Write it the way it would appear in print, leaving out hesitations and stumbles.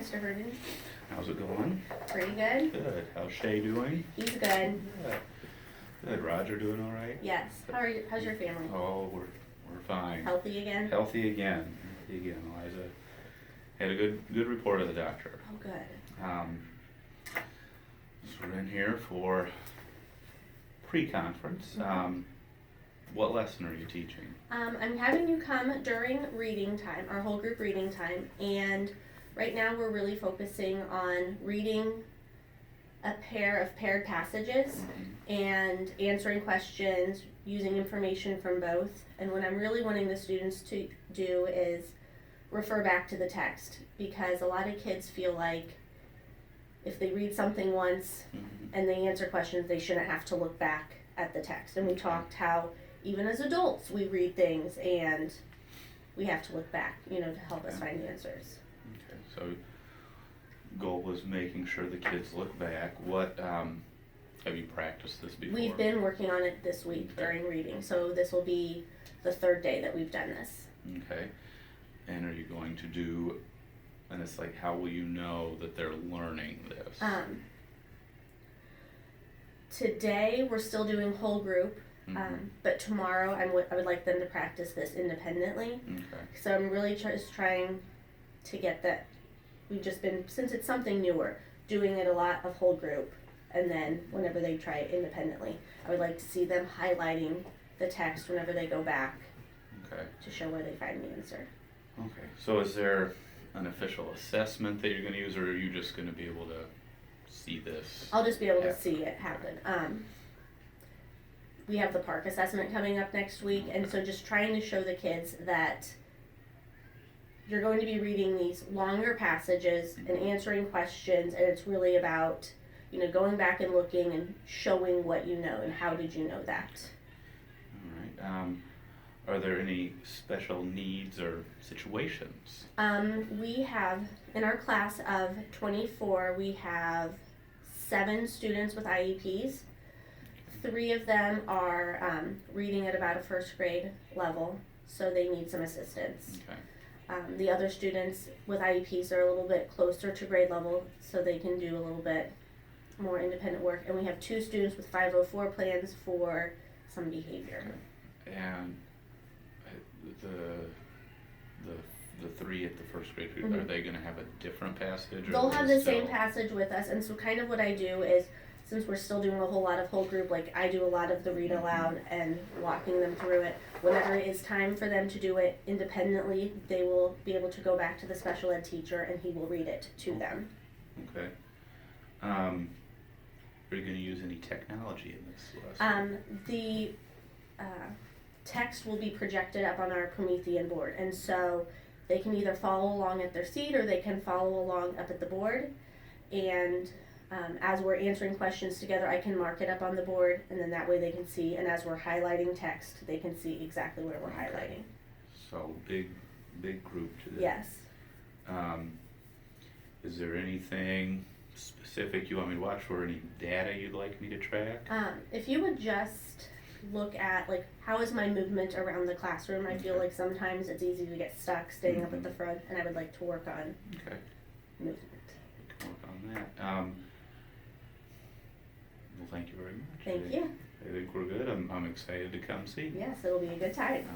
Mr. Herndon. How's it going? Pretty good. Good. How's Shay doing? He's good. Good. Good. Roger doing all right? Yes. How's your family? Oh, we're fine. Healthy again? Healthy again. Healthy again. Eliza had a good report of the doctor. Oh, good. So we're in here for pre-conference. Mm-hmm. What lesson are you teaching? I'm having you come during reading time, our whole group reading time, and right now we're really focusing on reading a pair of paired passages and answering questions, using information from both. And what I'm really wanting the students to do is refer back to the text, because a lot of kids feel like if they read something once and they answer questions, they shouldn't have to look back at the text. And we talked how even as adults we read things and we have to look back, to help us find answers. Okay, so goal was making sure the kids look back. What have you practiced this before? We've been working on it this week during reading, so this will be the third day that we've done this. Okay, and are you going to do? And it's like, how will you know that they're learning this? Today we're still doing whole group, but tomorrow I would like them to practice this independently. Okay. So I'm really just trying to get that. We've just been, since it's something newer, doing it a lot of whole group, and then whenever they try it independently, I would like to see them highlighting the text whenever they go back to show where they find the answer. Okay, so is there an official assessment that you're going to use, or are you just going to be able to see this? I'll just be able to see it happen. We have the park assessment coming up next week, and so just trying to show the kids that you're going to be reading these longer passages and answering questions, and it's really about, going back and looking and showing what you know and how did you know that. All right. Are there any special needs or situations? We have, in our class of 24, we have 7 students with IEPs. 3 of them are reading at about a first grade level, so they need some assistance. Okay. The other students with IEPs are a little bit closer to grade level, so they can do a little bit more independent work. And we have 2 students with 504 plans for some behavior. Okay. And the 3 at the first grade group, are they going to have a different passage? Or they'll have the same passage with us, and so kind of what I do is, since we're still doing a whole lot of whole group, like I do a lot of the read aloud and walking them through it. Whenever it is time for them to do it independently, they will be able to go back to the special ed teacher and he will read it to them. Okay. Are you going to use any technology in this lesson? The text will be projected up on our Promethean board, and so they can either follow along at their seat or they can follow along up at the board. And as we're answering questions together, I can mark it up on the board, and then that way they can see, and as we're highlighting text, they can see exactly where we're highlighting. So big group today. Yes. Is there anything specific you want me to watch for, any data you'd like me to track? If you would just look at, how is my movement around the classroom? I feel like sometimes it's easy to get stuck staying up at the front, and I would like to work on movement. We can work on that. Well, thank you very much. Thank you. I think we're good. I'm excited to come see. Yes, it'll be a good time.